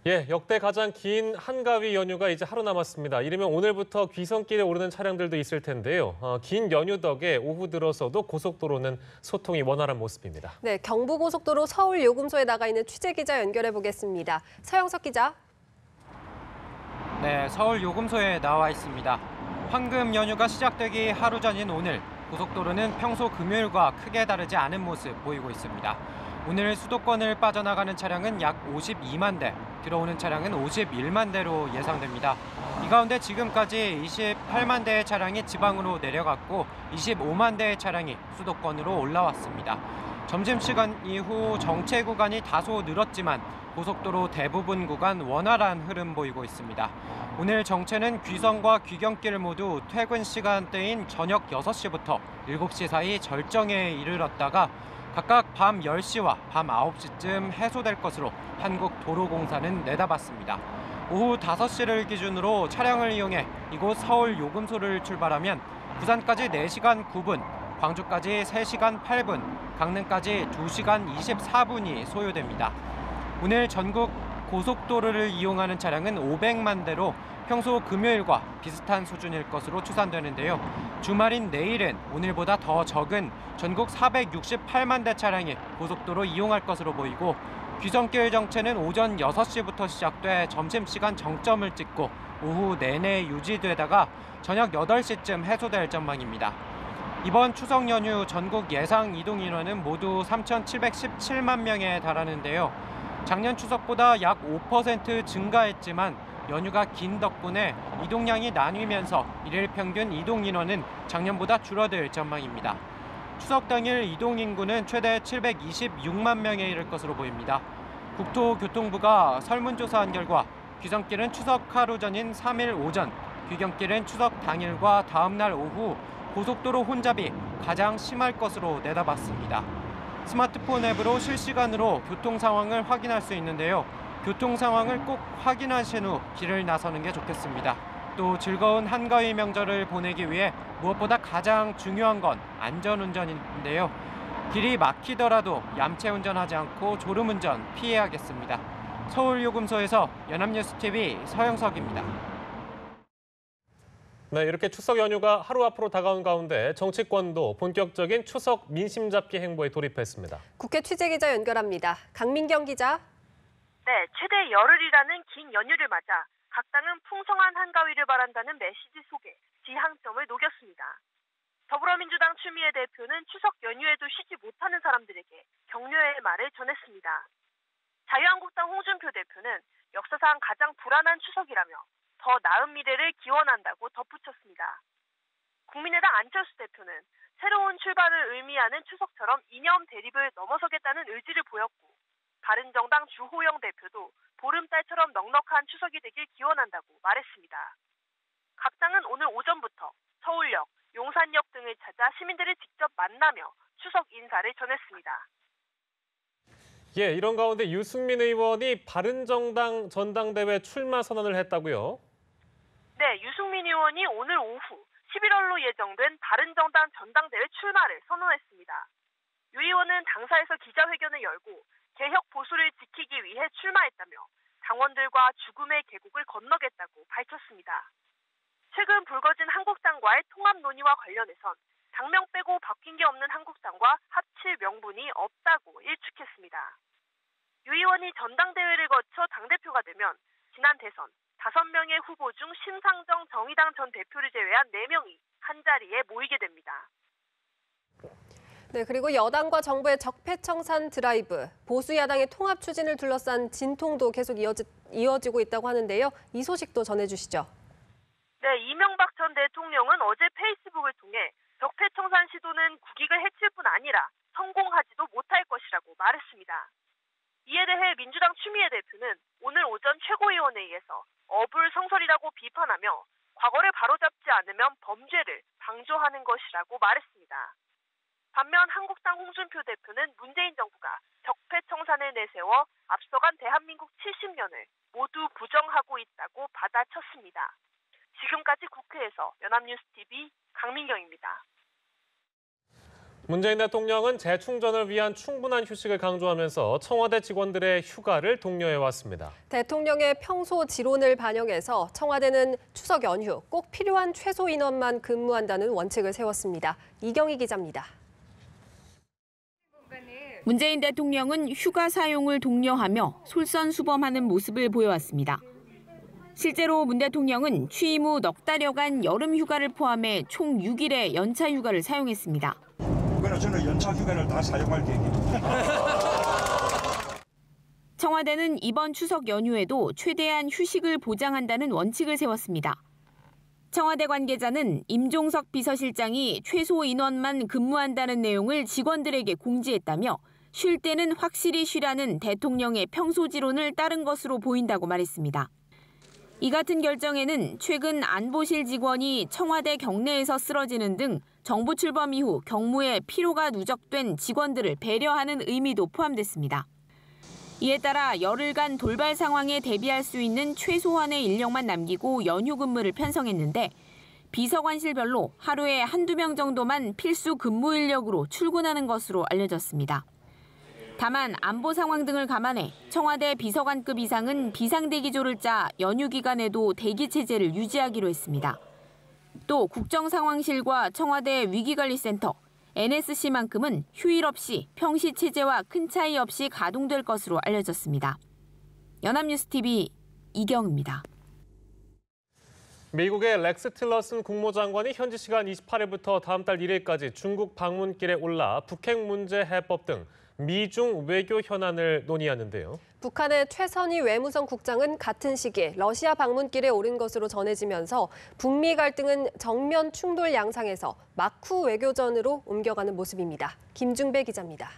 예, 역대 가장 긴 한가위 연휴가 이제 하루 남았습니다. 이르면 오늘부터 귀성길에 오르는 차량들도 있을 텐데요. 긴 연휴 덕에 오후 들어서도 고속도로는 소통이 원활한 모습입니다. 네, 경부고속도로 서울 요금소에 나가 있는 취재 기자 연결해 보겠습니다. 서영석 기자. 네, 서울 요금소에 나와 있습니다. 황금 연휴가 시작되기 하루 전인 오늘, 고속도로는 평소 금요일과 크게 다르지 않은 모습 보이고 있습니다. 오늘 수도권을 빠져나가는 차량은 약 52만 대, 들어오는 차량은 51만 대로 예상됩니다. 이 가운데 지금까지 28만 대의 차량이 지방으로 내려갔고 25만 대의 차량이 수도권으로 올라왔습니다. 점심시간 이후 정체 구간이 다소 늘었지만 고속도로 대부분 구간 원활한 흐름 보이고 있습니다. 오늘 정체는 귀성과 귀경길 모두 퇴근 시간대인 저녁 6시부터 7시 사이 절정에 이르렀다가 각각 밤 10시와 밤 9시쯤 해소될 것으로 한국도로공사는 내다봤습니다. 오후 5시를 기준으로 차량을 이용해 이곳 서울 요금소를 출발하면 부산까지 4시간 9분, 광주까지 3시간 8분, 강릉까지 2시간 24분이 소요됩니다. 오늘 전국 고속도로를 이용하는 차량은 500만 대로 평소 금요일과 비슷한 수준일 것으로 추산되는데요. 주말인 내일은 오늘보다 더 적은 전국 468만 대 차량이 고속도로 이용할 것으로 보이고 귀성길 정체는 오전 6시부터 시작돼 점심시간 정점을 찍고 오후 내내 유지되다가 저녁 8시쯤 해소될 전망입니다. 이번 추석 연휴 전국 예상 이동 인원은 모두 3,717만 명에 달하는데요. 작년 추석보다 약 5% 증가했지만 연휴가 긴 덕분에 이동량이 나뉘면서 일일 평균 이동 인원은 작년보다 줄어들 전망입니다. 추석 당일 이동 인구는 최대 726만 명에 이를 것으로 보입니다. 국토교통부가 설문조사한 결과 귀성길은 추석 하루 전인 3일 오전, 귀경길은 추석 당일과 다음 날 오후 고속도로 혼잡이 가장 심할 것으로 내다봤습니다. 스마트폰 앱으로 실시간으로 교통 상황을 확인할 수 있는데요. 교통 상황을 꼭 확인하신 후 길을 나서는 게 좋겠습니다. 또 즐거운 한가위 명절을 보내기 위해 무엇보다 가장 중요한 건 안전운전인데요. 길이 막히더라도 얌체 운전하지 않고 졸음운전 피해야겠습니다. 서울요금소에서 연합뉴스TV 서영석입니다. 네, 이렇게 추석 연휴가 하루 앞으로 다가온 가운데 정치권도 본격적인 추석 민심 잡기 행보에 돌입했습니다. 국회 취재 기자 연결합니다. 강민경 기자. 네, 최대 열흘이라는 긴 연휴를 맞아 각 당은 풍성한 한가위를 바란다는 메시지 속에 지향점을 녹였습니다. 더불어민주당 추미애 대표는 추석 연휴에도 쉬지 못하는 사람들에게 격려의 말을 전했습니다. 자유한국당 홍준표 대표는 역사상 가장 불안한 추석이라며 더 나은 미래를 기원한다고 덧붙였습니다. 국민의당 안철수 대표는 새로운 출발을 의미하는 추석처럼 이념 대립을 넘어서겠다는 의지를 보였고 바른정당 주호영 대표도 보름달처럼 넉넉한 추석이 되길 기원한다고 말했습니다. 각 당은 오늘 오전부터 서울역, 용산역 등을 찾아 시민들을 직접 만나며 추석 인사를 전했습니다. 예, 이런 가운데 유승민 의원이 바른정당 전당대회 출마 선언을 했다고요? 네, 유승민 의원이 오늘 오후 11월로 예정된 바른정당 전당대회 출마를 선언했습니다. 유 의원은 당사에서 기자회견을 열고 개혁 보수를 지키기 위해 출마했다며 당원들과 죽음의 계곡을 건너겠다고 밝혔습니다. 최근 불거진 한국당과의 통합 논의와 관련해선 당명 빼고 바뀐 게 없는 한국당과 합칠 명분이 없다고 일축했습니다. 유 의원이 전당대회를 거쳐 당대표가 되면 지난 대선 5명의 후보 중 심상정 정의당 전 대표를 제외한 4명이 한자리에 모이게 됩니다. 네, 그리고 여당과 정부의 적폐청산 드라이브, 보수 야당의 통합 추진을 둘러싼 진통도 계속 이어지고 있다고 하는데요. 이 소식도 전해주시죠. 네, 이명박 전 대통령은 어제 페이스북을 통해 적폐청산 시도는 국익을 해칠 뿐 아니라 성공하지도 못할 것이라고 말했습니다. 이에 대해 민주당 추미애 대표는 오늘 오전 최고위원회의에서 어불성설이라고 비판하며 과거를 바로잡지 않으면 범죄를 방조하는 것이라고 말했습니다. 반면 한국당 홍준표 대표는 문재인 정부가 적폐청산을 내세워 앞서간 대한민국 70년을 모두 부정하고 있다고 받아쳤습니다. 지금까지 국회에서 연합뉴스TV 강민경입니다. 문재인 대통령은 재충전을 위한 충분한 휴식을 강조하면서 청와대 직원들의 휴가를 독려해왔습니다. 대통령의 평소 지론을 반영해서 청와대는 추석 연휴 꼭 필요한 최소 인원만 근무한다는 원칙을 세웠습니다. 이경희 기자입니다. 문재인 대통령은 휴가 사용을 독려하며 솔선수범하는 모습을 보여왔습니다. 실제로 문 대통령은 취임 후 넉 달여간 여름 휴가를 포함해 총 6일의 연차 휴가를 사용했습니다. 저는 연차 휴가를 다 사용할 계획입니다. 청와대는 이번 추석 연휴에도 최대한 휴식을 보장한다는 원칙을 세웠습니다. 청와대 관계자는 임종석 비서실장이 최소 인원만 근무한다는 내용을 직원들에게 공지했다며 쉴 때는 확실히 쉬라는 대통령의 평소 지론을 따른 것으로 보인다고 말했습니다. 이 같은 결정에는 최근 안보실 직원이 청와대 경내에서 쓰러지는 등 정부 출범 이후 경무에 피로가 누적된 직원들을 배려하는 의미도 포함됐습니다. 이에 따라 열흘간 돌발 상황에 대비할 수 있는 최소한의 인력만 남기고 연휴 근무를 편성했는데 비서관실별로 하루에 한두 명 정도만 필수 근무 인력으로 출근하는 것으로 알려졌습니다. 다만 안보 상황 등을 감안해 청와대 비서관급 이상은 비상대기조를 짜 연휴 기간에도 대기 체제를 유지하기로 했습니다. 또 국정상황실과 청와대 위기관리센터, NSC만큼은 휴일 없이 평시 체제와 큰 차이 없이 가동될 것으로 알려졌습니다. 연합뉴스TV 이경입니다. 미국의 렉스 틸러슨 국무장관이 현지 시간 28일부터 다음 달 1일까지 중국 방문길에 올라 북핵 문제 해법 등 미중 외교 현안을 논의하는데요. 북한의 최선희 외무성 국장은 같은 시기에 러시아 방문길에 오른 것으로 전해지면서 북미 갈등은 정면 충돌 양상에서 마쿠 외교전으로 옮겨가는 모습입니다. 김중배 기자입니다.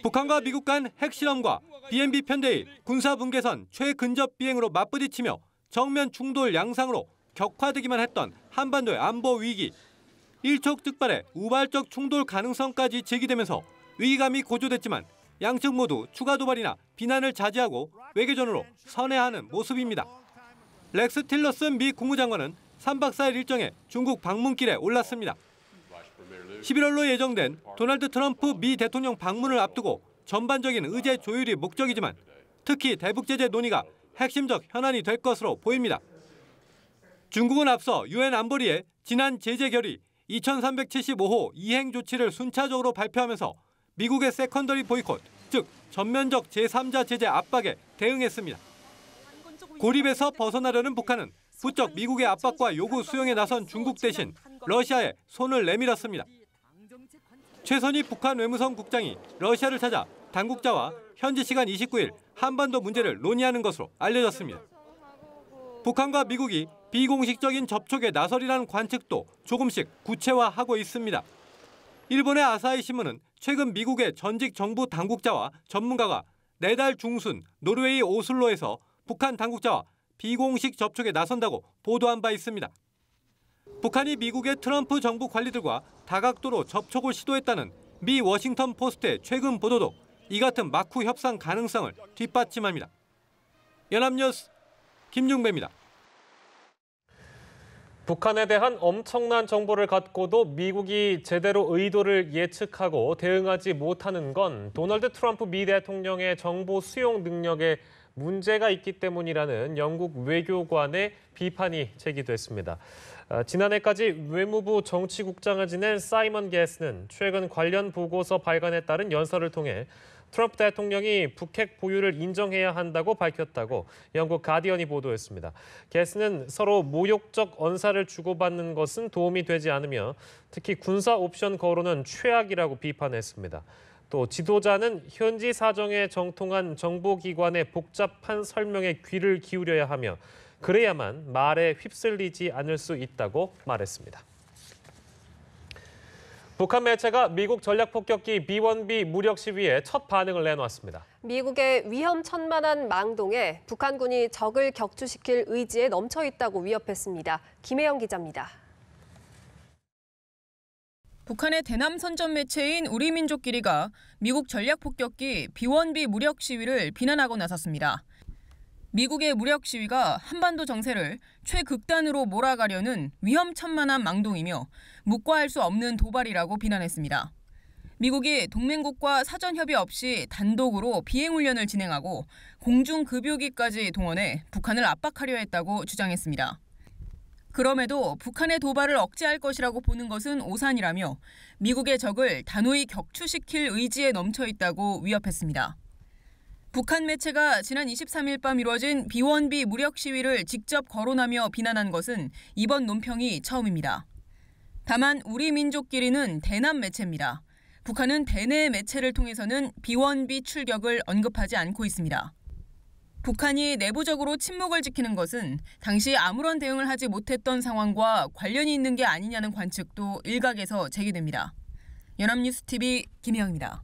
북한과 미국 간 핵실험과 BNB 편대의 군사분계선 최근접 비행으로 맞부딪히며 정면 충돌 양상으로 격화되기만 했던 한반도의 안보 위기. 일촉즉발의 우발적 충돌 가능성까지 제기되면서 위기감이 고조됐지만 양측 모두 추가 도발이나 비난을 자제하고 외교전으로 선회하는 모습입니다. 렉스 틸러슨 미 국무장관은 3박 4일 일정에 중국 방문길에 올랐습니다. 11월로 예정된 도널드 트럼프 미 대통령 방문을 앞두고 전반적인 의제 조율이 목적이지만 특히 대북 제재 논의가 핵심적 현안이 될 것으로 보입니다. 중국은 앞서 유엔 안보리의 지난 제재 결의 2375호 이행 조치를 순차적으로 발표하면서 미국의 세컨더리 보이콧, 즉 전면적 제3자 제재 압박에 대응했습니다. 고립에서 벗어나려는 북한은 부쩍 미국의 압박과 요구 수용에 나선 중국 대신 러시아에 손을 내밀었습니다. 최선희 북한 외무성 국장이 러시아를 찾아 당국자와 현지 시간 29일 한반도 문제를 논의하는 것으로 알려졌습니다. 북한과 미국이 비공식적인 접촉에 나설이라는 관측도 조금씩 구체화하고 있습니다. 일본의 아사히 신문은 최근 미국의 전직 정부 당국자와 전문가가 내달 중순 노르웨이 오슬로에서 북한 당국자와 비공식 접촉에 나선다고 보도한 바 있습니다. 북한이 미국의 트럼프 정부 관리들과 다각도로 접촉을 시도했다는 미 워싱턴 포스트의 최근 보도도 이 같은 마쿠 협상 가능성을 뒷받침합니다. 연합뉴스 김중배입니다. 북한에 대한 엄청난 정보를 갖고도 미국이 제대로 의도를 예측하고 대응하지 못하는 건 도널드 트럼프 미 대통령의 정보 수용 능력에 문제가 있기 때문이라는 영국 외교관의 비판이 제기됐습니다. 지난해까지 외무부 정치국장을 지낸 사이먼 게스는 최근 관련 보고서 발간에 따른 연설을 통해 트럼프 대통령이 북핵 보유를 인정해야 한다고 밝혔다고 영국 가디언이 보도했습니다. 게스는 서로 모욕적 언사를 주고받는 것은 도움이 되지 않으며 특히 군사 옵션 거론은 최악이라고 비판했습니다. 또 지도자는 현지 사정에 정통한 정보기관의 복잡한 설명에 귀를 기울여야 하며 그래야만 말에 휩쓸리지 않을 수 있다고 말했습니다. 북한 매체가 미국 전략폭격기 B-1B 무력 시위에 첫 반응을 내놓았습니다. 미국의 위험천만한 망동에 북한군이 적을 격추시킬 의지에 넘쳐 있다고 위협했습니다. 김혜영 기자입니다. 북한의 대남 선전 매체인 우리민족끼리가 미국 전략폭격기 B-1B 무력 시위를 비난하고 나섰습니다. 미국의 무력 시위가 한반도 정세를 최극단으로 몰아가려는 위험천만한 망동이며 묵과할 수 없는 도발이라고 비난했습니다. 미국이 동맹국과 사전 협의 없이 단독으로 비행훈련을 진행하고 공중급유기까지 동원해 북한을 압박하려 했다고 주장했습니다. 그럼에도 북한의 도발을 억제할 것이라고 보는 것은 오산이라며 미국의 적을 단호히 격추시킬 의지에 넘쳐 있다고 위협했습니다. 북한 매체가 지난 23일 밤 이루어진 B1B 무력 시위를 직접 거론하며 비난한 것은 이번 논평이 처음입니다. 다만 우리 민족끼리는 대남 매체입니다. 북한은 대내 매체를 통해서는 B1B 출격을 언급하지 않고 있습니다. 북한이 내부적으로 침묵을 지키는 것은 당시 아무런 대응을 하지 못했던 상황과 관련이 있는 게 아니냐는 관측도 일각에서 제기됩니다. 연합뉴스TV 김혜영입니다.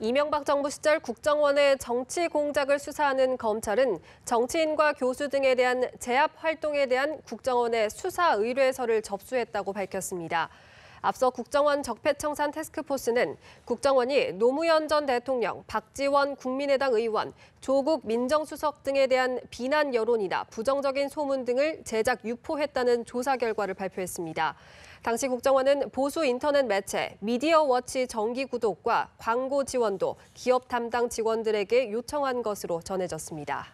이명박 정부 시절 국정원의 정치 공작을 수사하는 검찰은 정치인과 교수 등에 대한 제압 활동에 대한 국정원의 수사 의뢰서를 접수했다고 밝혔습니다. 앞서 국정원 적폐청산 태스크포스는 국정원이 노무현 전 대통령, 박지원 국민의당 의원, 조국 민정수석 등에 대한 비난 여론이나 부정적인 소문 등을 제작 유포했다는 조사 결과를 발표했습니다. 당시 국정원은 보수 인터넷 매체 미디어워치 정기 구독과 광고 지원도 기업 담당 직원들에게 요청한 것으로 전해졌습니다.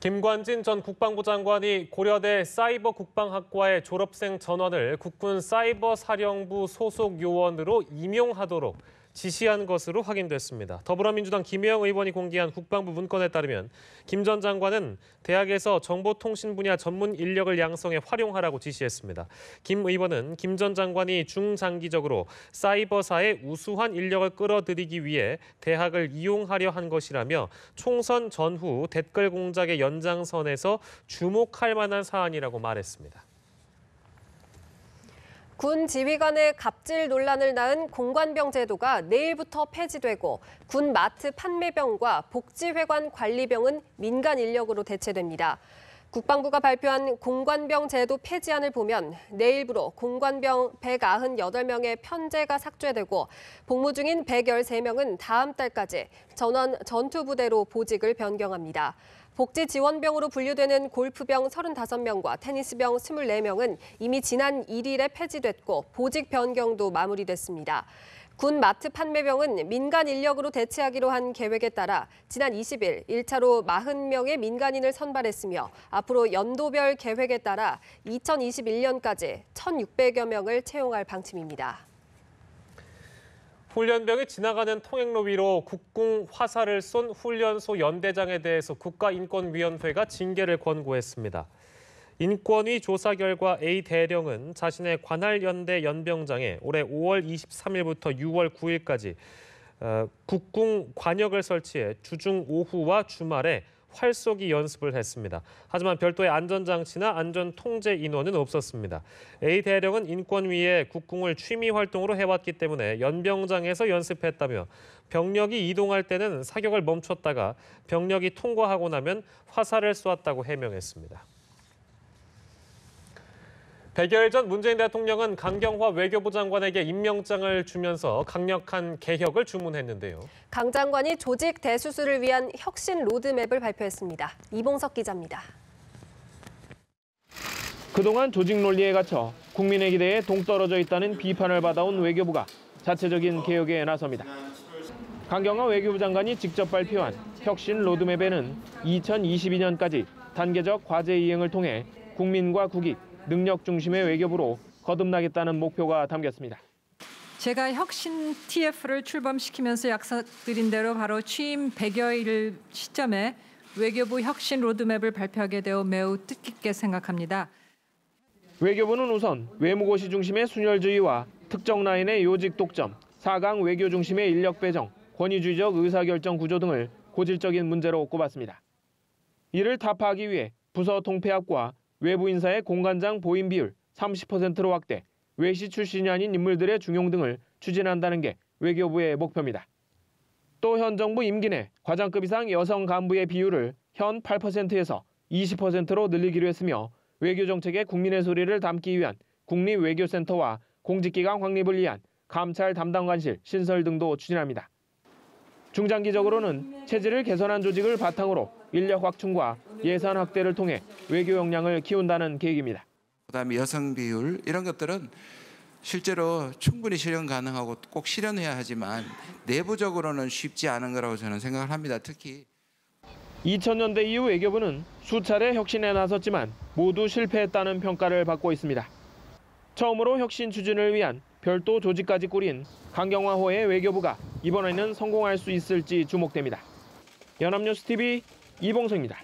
김관진 전 국방부 장관이 고려대 사이버국방학과의 졸업생 전원을 국군 사이버사령부 소속 요원으로 임용하도록 지시한 것으로 확인됐습니다. 더불어민주당 김혜영 의원이 공개한 국방부 문건에 따르면 김 전 장관은 대학에서 정보통신 분야 전문 인력을 양성해 활용하라고 지시했습니다. 김 의원은 김 전 장관이 중장기적으로 사이버사의 우수한 인력을 끌어들이기 위해 대학을 이용하려 한 것이라며 총선 전후 댓글 공작의 연장선에서 주목할 만한 사안이라고 말했습니다. 군 지휘관의 갑질 논란을 낳은 공관병 제도가 내일부터 폐지되고 군 마트 판매병과 복지회관 관리병은 민간 인력으로 대체됩니다. 국방부가 발표한 공관병 제도 폐지안을 보면 내일부로 공관병 198명의 편제가 삭제되고 복무 중인 113명은 다음 달까지 전원 전투부대로 보직을 변경합니다. 복지지원병으로 분류되는 골프병 35명과 테니스병 24명은 이미 지난 1일에 폐지됐고 보직 변경도 마무리됐습니다. 군 마트 판매병은 민간 인력으로 대체하기로 한 계획에 따라 지난 20일 1차로 40명의 민간인을 선발했으며 앞으로 연도별 계획에 따라 2021년까지 1,600여 명을 채용할 방침입니다. 훈련병이 지나가는 통행로 위로 국궁 화살을 쏜 훈련소 연대장에 대해서 국가인권위원회가 징계를 권고했습니다. 인권위 조사 결과 A 대령은 자신의 관할 연대 연병장에 올해 5월 23일부터 6월 9일까지 국궁 관역을 설치해 주중 오후와 주말에 활쏘기 연습을 했습니다. 하지만 별도의 안전장치나 안전통제 인원은 없었습니다. A 대령은 인권위에 국궁을 취미 활동으로 해왔기 때문에 연병장에서 연습했다며 병력이 이동할 때는 사격을 멈췄다가 병력이 통과하고 나면 화살을 쏘았다고 해명했습니다. 100여일 전 문재인 대통령은 강경화 외교부 장관에게 임명장을 주면서 강력한 개혁을 주문했는데요. 강 장관이 조직 대수술을 위한 혁신 로드맵을 발표했습니다. 이봉석 기자입니다. 그동안 조직 논리에 갇혀 국민의 기대에 동떨어져 있다는 비판을 받아온 외교부가 자체적인 개혁에 나섭니다. 강경화 외교부 장관이 직접 발표한 혁신 로드맵에는 2022년까지 단계적 과제 이행을 통해 국민과 국익, 능력 중심의 외교부로 거듭나겠다는 목표가 담겼습니다. 제가 혁신 TF를 출범시키면서 약속드린 대로 바로 취임 100여일 시점에 외교부 혁신 로드맵을 발표하게 되어 매우 뜻깊게 생각합니다. 외교부는 우선 외무고시 중심의 순혈주의와 특정 라인의 요직 독점, 4강 외교 중심의 인력 배정, 권위주의적 의사결정 구조 등을 고질적인 문제로 꼽았습니다. 이를 타파하기 위해 부서 통폐합과 외부 인사의 공관장 보임 비율 30%로 확대, 외시 출신이 아닌 인물들의 중용 등을 추진한다는 게 외교부의 목표입니다. 또 현 정부 임기 내 과장급 이상 여성 간부의 비율을 현 8%에서 20%로 늘리기로 했으며 외교 정책의 국민의 소리를 담기 위한 국립외교센터와 공직기강 확립을 위한 감찰 담당관실 신설 등도 추진합니다. 중장기적으로는 체질을 개선한 조직을 바탕으로 인력 확충과 예산 확대를 통해 외교 역량을 키운다는 계획입니다. 그다음에 여성 비율 이런 것들은 실제로 충분히 실현 가능하고 꼭 실현해야 하지만 내부적으로는 쉽지 않은 거라고 저는 생각을 합니다. 특히 2000년대 이후 외교부는 수차례 혁신에 나섰지만 모두 실패했다는 평가를 받고 있습니다. 처음으로 혁신 추진을 위한 별도 조직까지 꾸린 강경화호의 외교부가 이번에는 성공할 수 있을지 주목됩니다. 연합뉴스TV 이봉석입니다.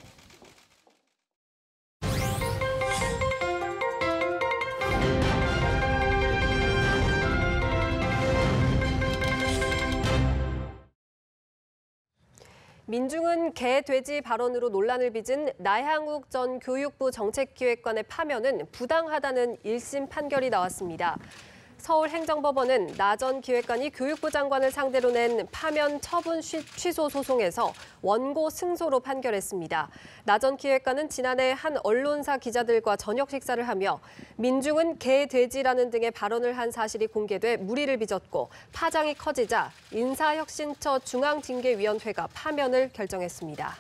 민중은 개, 돼지 발언으로 논란을 빚은 나향욱 전 교육부 정책기획관의 파면은 부당하다는 1심 판결이 나왔습니다. 서울행정법원은 나 전 기획관이 교육부 장관을 상대로 낸 파면 처분 취소 소송에서 원고 승소로 판결했습니다. 나 전 기획관은 지난해 한 언론사 기자들과 저녁 식사를 하며 민중은 개, 돼지라는 등의 발언을 한 사실이 공개돼 무리를 빚었고 파장이 커지자 인사혁신처 중앙징계위원회가 파면을 결정했습니다.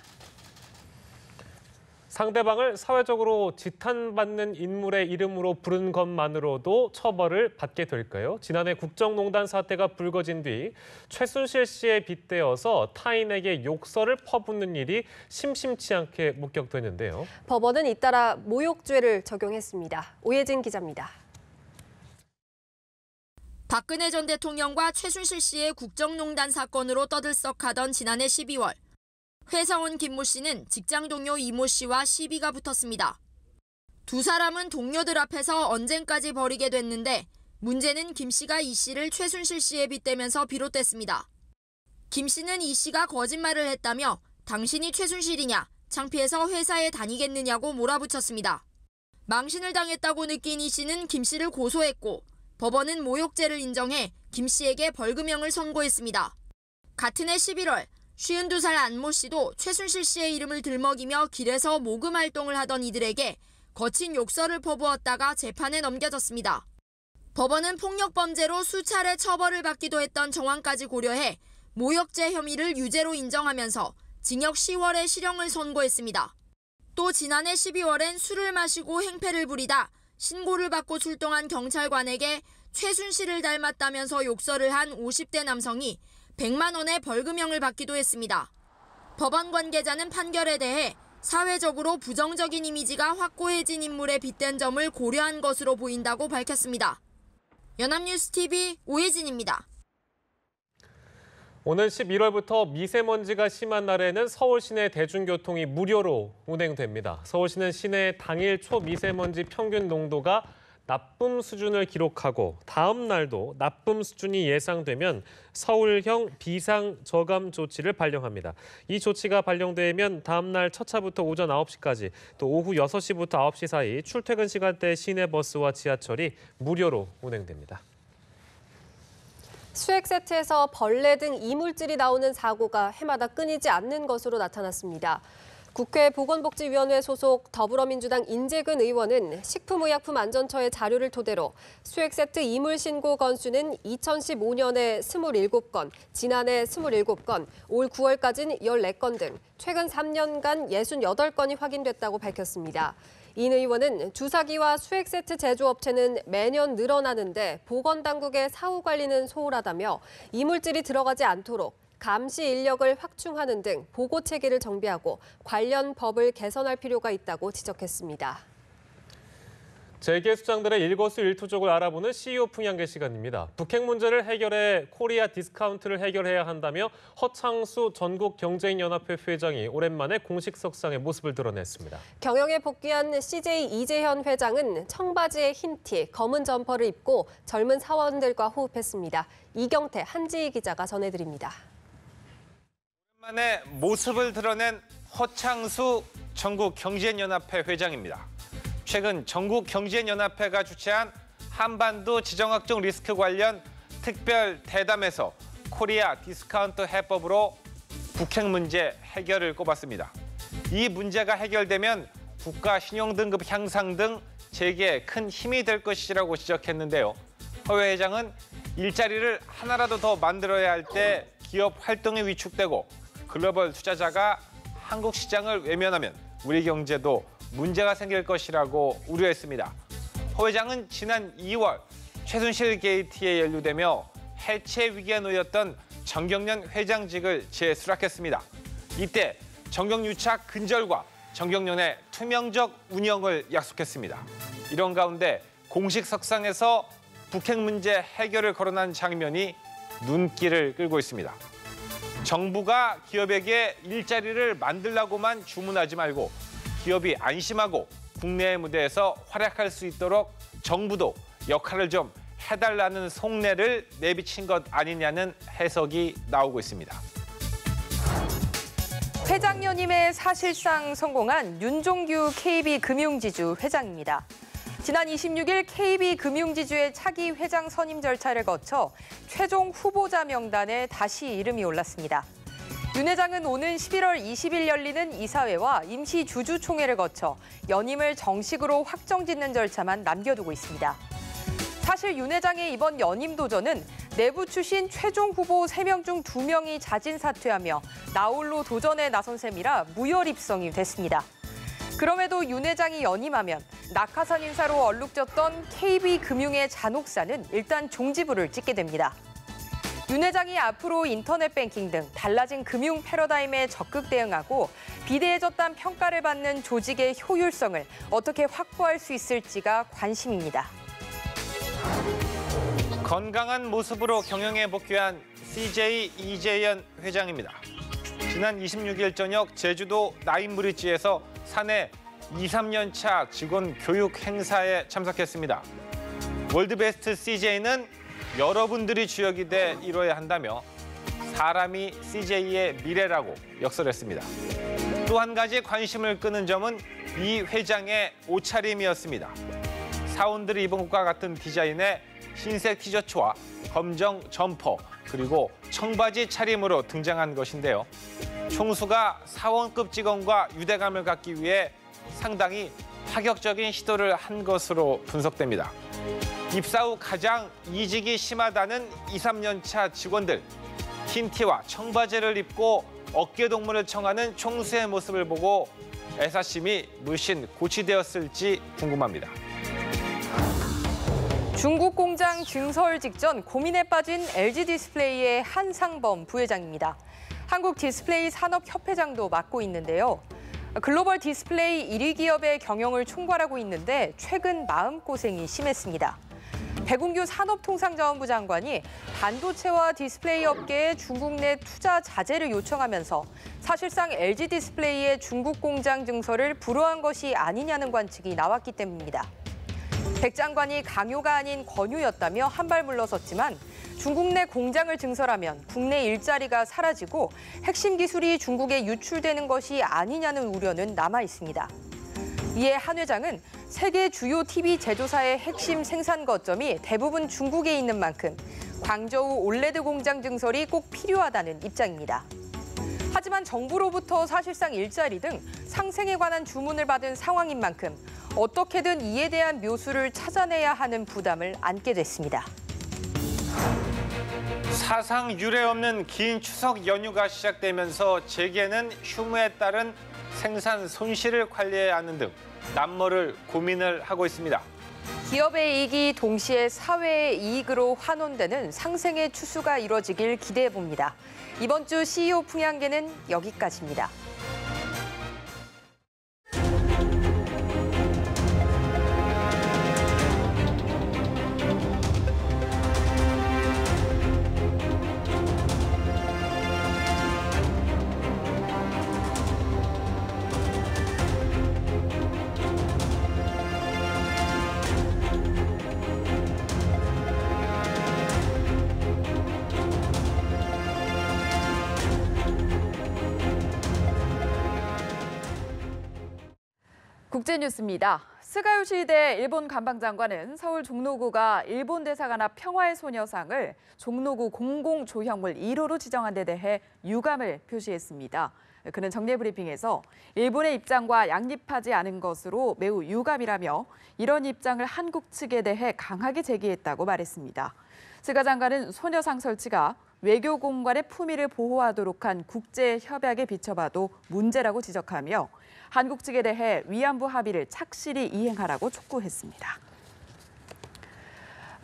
상대방을 사회적으로 지탄받는 인물의 이름으로 부른 것만으로도 처벌을 받게 될까요? 지난해 국정농단 사태가 불거진 뒤 최순실 씨에 빗대어서 타인에게 욕설을 퍼붓는 일이 심심치 않게 목격되는데요. 법원은 잇따라 모욕죄를 적용했습니다. 오예진 기자입니다. 박근혜 전 대통령과 최순실 씨의 국정농단 사건으로 떠들썩하던 지난해 12월. 회사원 김모 씨는 직장 동료 이모 씨와 시비가 붙었습니다. 두 사람은 동료들 앞에서 언쟁까지 벌이게 됐는데 문제는 김 씨가 이 씨를 최순실 씨에 빗대면서 비롯됐습니다. 김 씨는 이 씨가 거짓말을 했다며 당신이 최순실이냐, 창피해서 회사에 다니겠느냐고 몰아붙였습니다. 망신을 당했다고 느낀 이 씨는 김 씨를 고소했고 법원은 모욕죄를 인정해 김 씨에게 벌금형을 선고했습니다. 같은 해 11월 52살 안모 씨도 최순실 씨의 이름을 들먹이며 길에서 모금 활동을 하던 이들에게 거친 욕설을 퍼부었다가 재판에 넘겨졌습니다. 법원은 폭력범죄로 수차례 처벌을 받기도 했던 정황까지 고려해 모욕죄 혐의를 유죄로 인정하면서 징역 10월에 실형을 선고했습니다. 또 지난해 12월엔 술을 마시고 행패를 부리다 신고를 받고 출동한 경찰관에게 최순실을 닮았다면서 욕설을 한 50대 남성이 100만 원의 벌금형을 받기도 했습니다. 법원 관계자는 판결에 대해 사회적으로 부정적인 이미지가 확고해진 인물에 빗댄 점을 고려한 것으로 보인다고 밝혔습니다. 연합뉴스TV 오예진입니다. 오는 11월부터 미세먼지가 심한 날에는 서울 시내 대중교통이 무료로 운행됩니다. 서울시는 시내 당일 초미세먼지 평균 농도가 나쁨 수준을 기록하고 다음 날도 나쁨 수준이 예상되면 서울형 비상 저감 조치를 발령합니다. 이 조치가 발령되면 다음 날 첫 차부터 오전 9시까지 또 오후 6시부터 9시 사이 출퇴근 시간대 시내버스와 지하철이 무료로 운행됩니다. 수액 세트에서 벌레 등 이물질이 나오는 사고가 해마다 끊이지 않는 것으로 나타났습니다. 국회 보건복지위원회 소속 더불어민주당 인재근 의원은 식품의약품안전처의 자료를 토대로 수액 세트 이물 신고 건수는 2015년에 27건, 지난해 27건, 올 9월까지는 14건 등 최근 3년간 68건이 확인됐다고 밝혔습니다. 인 의원은 주사기와 수액 세트 제조업체는 매년 늘어나는데 보건당국의 사후 관리는 소홀하다며 이물질이 들어가지 않도록 감시 인력을 확충하는 등 보고 체계를 정비하고 관련 법을 개선할 필요가 있다고 지적했습니다. 재계 수장들의 일거수일투족을 알아보는 CEO 풍양계 시간입니다. 북핵 문제를 해결해 코리아 디스카운트를 해결해야 한다며 허창수 전국경제인연합회 회장이 오랜만에 공식 석상의 모습을 드러냈습니다. 경영에 복귀한 CJ 이재현 회장은 청바지에 흰 티, 검은 점퍼를 입고 젊은 사원들과 호흡했습니다. 이경태, 한지희 기자가 전해드립니다. 오랜만에 모습을 드러낸 허창수 전국경제인연합회 회장입니다. 최근 전국경제인연합회가 주최한 한반도 지정학적 리스크 관련 특별 대담에서 코리아 디스카운트 해법으로 북핵 문제 해결을 꼽았습니다. 이 문제가 해결되면 국가 신용등급 향상 등 재계에 큰 힘이 될 것이라고 지적했는데요. 허 회장은 일자리를 하나라도 더 만들어야 할 때 기업 활동이 위축되고 글로벌 투자자가 한국 시장을 외면하면 우리 경제도 문제가 생길 것이라고 우려했습니다. 허 회장은 지난 2월 최순실 게이트에 연루되며 해체 위기에 놓였던 정경련 회장직을 재수락했습니다. 이때 정경유착 근절과 정경련의 투명적 운영을 약속했습니다. 이런 가운데 공식 석상에서 북핵 문제 해결을 거론한 장면이 눈길을 끌고 있습니다. 정부가 기업에게 일자리를 만들라고만 주문하지 말고 기업이 안심하고 국내의 무대에서 활약할 수 있도록 정부도 역할을 좀 해달라는 속내를 내비친 것 아니냐는 해석이 나오고 있습니다. 회장 연임에 사실상 성공한 윤종규 KB금융지주 회장입니다. 지난 26일 KB금융지주의 차기 회장 선임 절차를 거쳐 최종 후보자 명단에 다시 이름이 올랐습니다. 윤 회장은 오는 11월 20일 열리는 이사회와 임시주주총회를 거쳐 연임을 정식으로 확정짓는 절차만 남겨두고 있습니다. 사실 윤 회장의 이번 연임 도전은 내부 출신 최종 후보 3명 중 2명이 자진 사퇴하며 나홀로 도전에 나선 셈이라 무혈입성이 됐습니다. 그럼에도 윤 회장이 연임하면 낙하산 인사로 얼룩졌던 KB금융의 잔혹사는 일단 종지부를 찍게 됩니다. 윤 회장이 앞으로 인터넷 뱅킹 등 달라진 금융 패러다임에 적극 대응하고 비대해졌다는 평가를 받는 조직의 효율성을 어떻게 확보할 수 있을지가 관심입니다. 건강한 모습으로 경영에 복귀한 CJ 이재현 회장입니다. 지난 26일 저녁 제주도 나인브리지에서 사내 2, 3년 차 직원 교육 행사에 참석했습니다. 월드베스트 CJ는 여러분들이 주역이 돼 이뤄야 한다며 사람이 CJ의 미래라고 역설했습니다. 또 한 가지 관심을 끄는 점은 이 회장의 옷차림이었습니다. 사원들이 입은 것과 같은 디자인의 흰색 티셔츠와 검정 점퍼 그리고 청바지 차림으로 등장한 것인데요. 총수가 사원급 직원과 유대감을 갖기 위해 상당히 파격적인 시도를 한 것으로 분석됩니다. 입사 후 가장 이직이 심하다는 2, 3년 차 직원들. 흰 티와 청바지를 입고 어깨동무를 청하는 총수의 모습을 보고 애사심이 물씬 고취되었을지 궁금합니다. 중국 공장 증설 직전 고민에 빠진 LG디스플레이의 한상범 부회장입니다. 한국디스플레이 산업협회장도 맡고 있는데요. 글로벌 디스플레이 1위 기업의 경영을 총괄하고 있는데 최근 마음고생이 심했습니다. 백운규 산업통상자원부 장관이 반도체와 디스플레이 업계에 중국 내 투자 자제를 요청하면서 사실상 LG디스플레이의 중국 공장 증설을 불허한 것이 아니냐는 관측이 나왔기 때문입니다. 백 장관이 강요가 아닌 권유였다며 한 발 물러섰지만 중국 내 공장을 증설하면 국내 일자리가 사라지고 핵심 기술이 중국에 유출되는 것이 아니냐는 우려는 남아 있습니다. 이에 한 회장은 세계 주요 TV 제조사의 핵심 생산 거점이 대부분 중국에 있는 만큼 광저우 올레드 공장 증설이 꼭 필요하다는 입장입니다. 하지만 정부로부터 사실상 일자리 등 상생에 관한 주문을 받은 상황인 만큼 어떻게든 이에 대한 묘수를 찾아내야 하는 부담을 안게 됐습니다. 사상 유례 없는 긴 추석 연휴가 시작되면서 재계는 휴무에 따른 생산 손실을 관리해야 하는 등 남모를 고민을 하고 있습니다. 기업의 이익이 동시에 사회의 이익으로 환원되는 상생의 추수가 이뤄지길 기대해 봅니다. 이번 주 CEO 풍향계는 여기까지입니다. 국제뉴스입니다. 스가 요시히데 일본 관방장관은 서울 종로구가 일본 대사관 앞 평화의 소녀상을 종로구 공공조형물 1호로 지정한 데 대해 유감을 표시했습니다. 그는 정례 브리핑에서 일본의 입장과 양립하지 않은 것으로 매우 유감이라며 이런 입장을 한국 측에 대해 강하게 제기했다고 말했습니다. 스가 장관은 소녀상 설치가 외교 공간의 품위를 보호하도록 한 국제 협약에 비춰봐도 문제라고 지적하며 한국 측에 대해 위안부 합의를 착실히 이행하라고 촉구했습니다.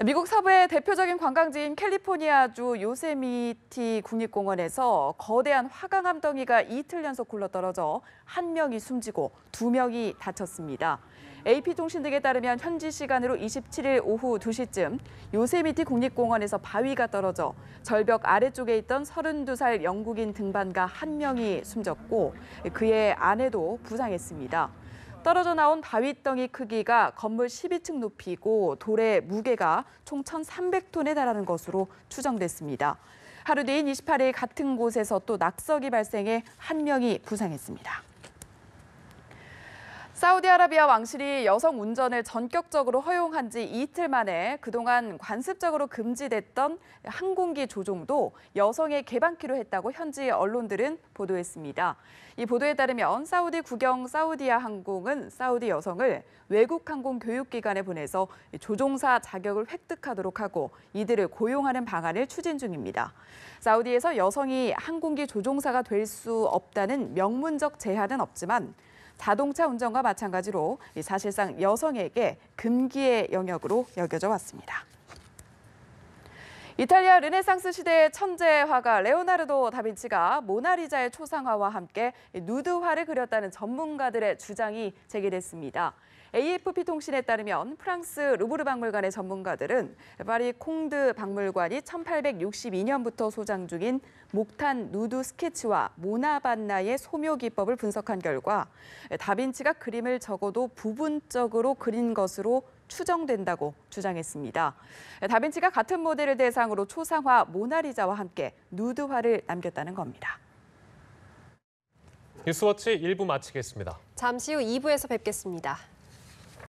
미국 서부의 대표적인 관광지인 캘리포니아주 요세미티 국립공원에서 거대한 화강암 덩이가 이틀 연속 굴러떨어져 1명이 숨지고 2명이 다쳤습니다. AP통신 등에 따르면 현지 시간으로 27일 오후 2시쯤 요세미티 국립공원에서 바위가 떨어져 절벽 아래쪽에 있던 32살 영국인 등반가 1명이 숨졌고 그의 아내도 부상했습니다. 떨어져 나온 바위덩이 크기가 건물 12층 높이고 돌의 무게가 총 1,300톤에 달하는 것으로 추정됐습니다. 하루 뒤인 28일 같은 곳에서 또 낙석이 발생해 1명이 부상했습니다. 사우디아라비아 왕실이 여성 운전을 전격적으로 허용한 지 이틀 만에 그동안 관습적으로 금지됐던 항공기 조종도 여성의 개방키로 했다고 현지 언론들은 보도했습니다. 이 보도에 따르면 사우디 국영 사우디아 항공은 사우디 여성을 외국 항공 교육기관에 보내서 조종사 자격을 획득하도록 하고 이들을 고용하는 방안을 추진 중입니다. 사우디에서 여성이 항공기 조종사가 될 수 없다는 명문적 제한은 없지만 자동차 운전과 마찬가지로 사실상 여성에게 금기의 영역으로 여겨져 왔습니다. 이탈리아 르네상스 시대의 천재 화가 레오나르도 다빈치가 모나리자의 초상화와 함께 누드화를 그렸다는 전문가들의 주장이 제기됐습니다. AFP 통신에 따르면 프랑스 루브르 박물관의 전문가들은 파리 콩드 박물관이 1862년부터 소장 중인 목탄 누드 스케치와 모나반나의 소묘 기법을 분석한 결과 다빈치가 그림을 적어도 부분적으로 그린 것으로 추정된다고 주장했습니다. 다빈치가 같은 모델을 대상으로 초상화 모나리자와 함께 누드화를 남겼다는 겁니다. 뉴스워치 1부 마치겠습니다. 잠시 후 2부에서 뵙겠습니다.